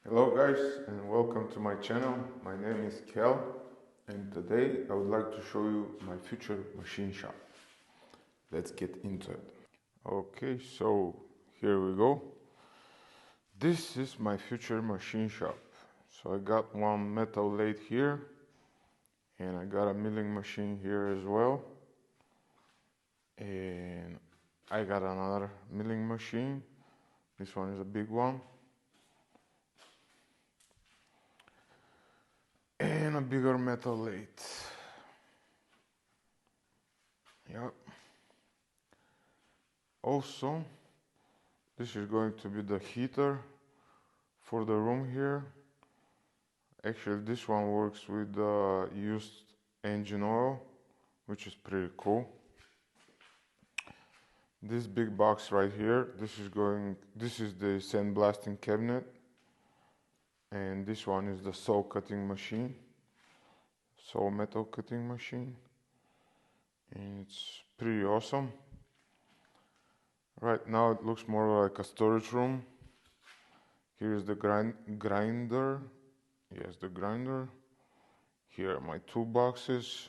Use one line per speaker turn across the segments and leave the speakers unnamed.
Hello guys and welcome to my channel. My name is Kel and today I would like to show you my future machine shop. Let's get into it. Okay, so here we go. This is my future machine shop. So I got one metal lathe here and I got a milling machine here as well. And I got another milling machine. This one is a big one. And a bigger metal lathe. Yep. Also, this is going to be the heater for the room here. Actually, this one works with used engine oil, which is pretty cool. This big box right here, this is the sandblasting cabinet, and this one is the saw cutting machine, saw metal cutting machine, and it's pretty awesome. Right now it looks more like a storage room. Here's the grinder. Yes, the grinder. Here are my toolboxes.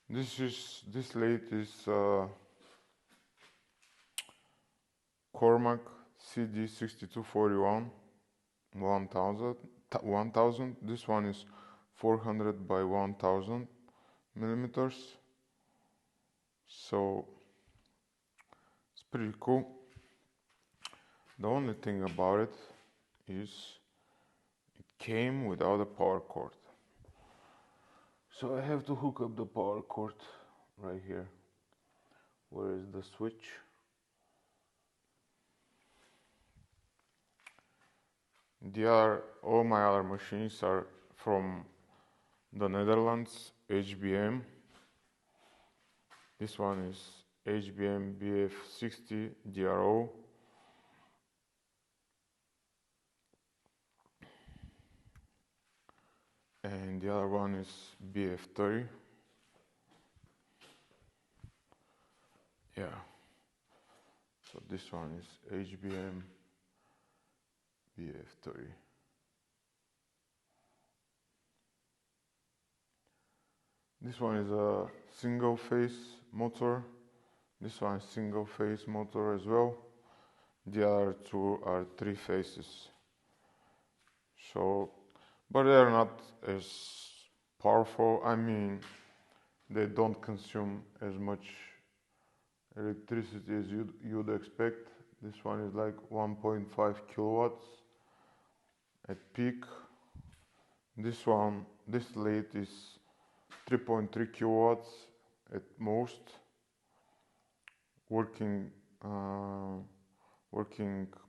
This lathe is Cormac CD6241 1000. This one is 400 by 1000 millimeters. So it's pretty cool. The only thing about it is it came without a power cord. So I have to hook up the power cord right here. Where is the switch? All my other machines are from the Netherlands, HBM. This one is HBM BF60 DRO. And the other one is BF30. Yeah. So this one is HBM BF30. This one is a single phase motor. This one is single phase motor as well. The other two are three phases. So, but they are not as powerful. I mean, they don't consume as much electricity as you'd expect. This one is like 1.5 kilowatts at peak. This lathe is 3.3 kilowatts at most. Working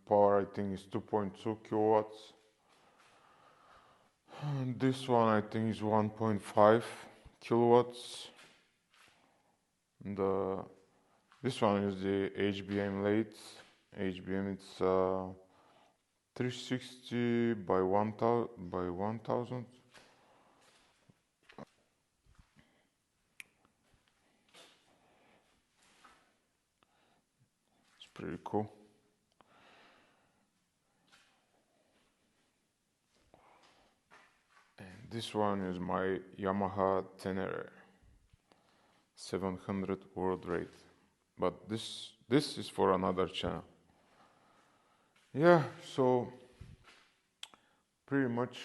power I think is 2.2 kilowatts. And this one I think is 1.5 kilowatts. This one is the HBM lathe. HBM, it's 360 by 1000. It's pretty cool. And this one is my Yamaha Tenere 700 world rate. But this is for another channel. Yeah, so pretty much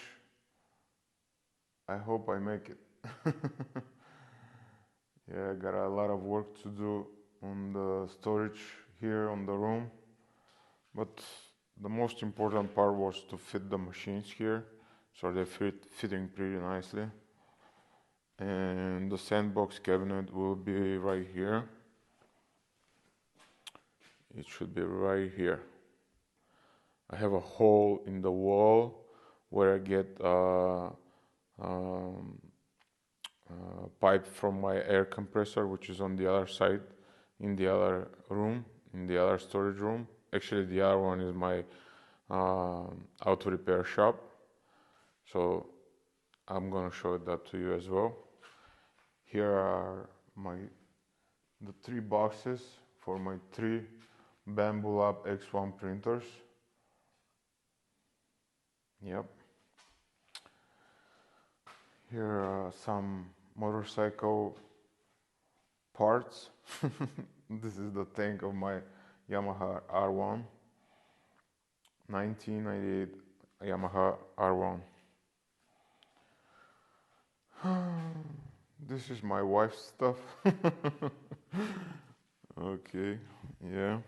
I hope I make it. Yeah, I got a lot of work to do on the storage here on the room, but the most important part was to fit the machines here, so they're fitting pretty nicely. And the sandbox cabinet will be right here. It should be right here. I have a hole in the wall where I get pipe from my air compressor, which is on the other side, in the other room, in the other storage room. Actually, the other one is my auto repair shop. So I'm gonna show that to you as well. Here are the three boxes for my three Bamboo Lab X1 printers. Yep. Here are some motorcycle parts. This is the tank of my Yamaha R1, 1998 Yamaha R1. This is my wife's stuff. Okay, yeah.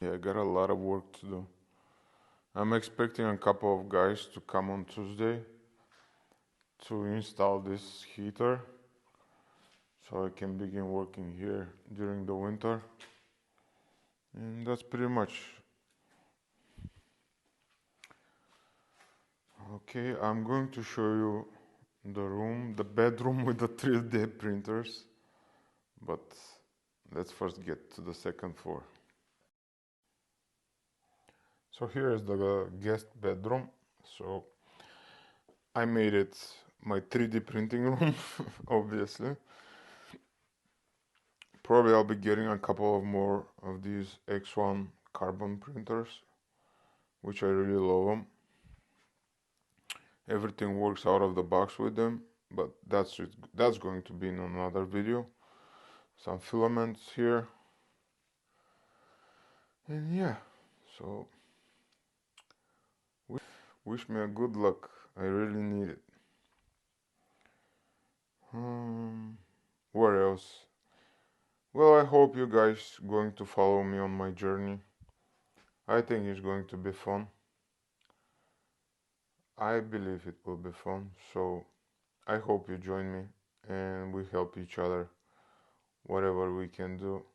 Yeah, I got a lot of work to do. I'm expecting a couple of guys to come on Tuesday to install this heater so I can begin working here during the winter. And that's pretty much. Okay, I'm going to show you the bedroom with the 3D printers, but let's first get to the second floor. So here is the guest bedroom. So I made it my 3D printing room, obviously. Probably I'll be getting a couple of more of these X1 carbon printers, which I really love them. Everything works out of the box with them, but that's going to be in another video. Some filaments here. And yeah, so wish me a good luck. I really need it. Where else? Well, I hope you guys going to follow me on my journey. I think it's going to be fun. I believe it will be fun. So I hope you join me and we help each other whatever we can do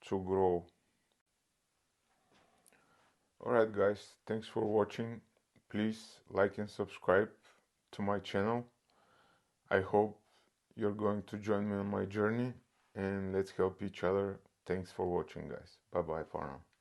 to grow. Alright guys, thanks for watching. Please like and subscribe to my channel. I hope you're going to join me on my journey and let's help each other. Thanks for watching guys. Bye bye for now.